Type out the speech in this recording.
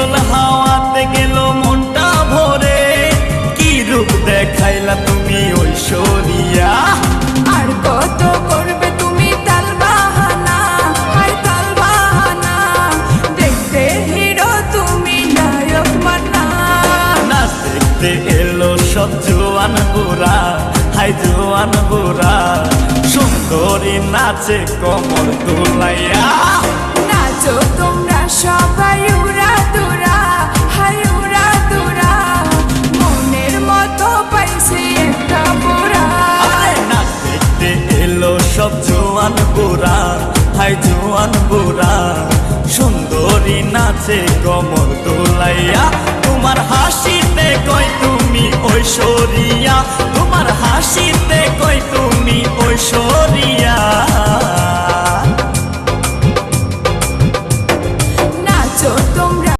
শীতল হাওয়াতে গেল মনটা ভরে, কি রূপ দেখাইলা তুমি ঐশ্বরিয়া। আর কত করবে তুমি তাল বাহানা, হায় তাল বাহানা, দেখতে হিরো তুমি নায়ক মান্না। নাচ দেখতে এলো সব জোয়ান বুড়া, হাই জোয়ান বুড়া, সুন্দরী নাচে কমর দুলাইয়া। নাচো তোমরা সবাই উড়া দুরা, হায় উড়া দুরা, মনের মতো পাইছে একটা বুড়া। নাচ দেখতে এলো সব জোয়ান বুড়া, হাই জোয়ান বুড়া, সুন্দরী নাচে কমর দোলাইয়া। তোমার হাসিতে কই তুমি ঐশ্বরিয়া, তোমার হাসিতে কই তুমি ঐশ্বরিয়া।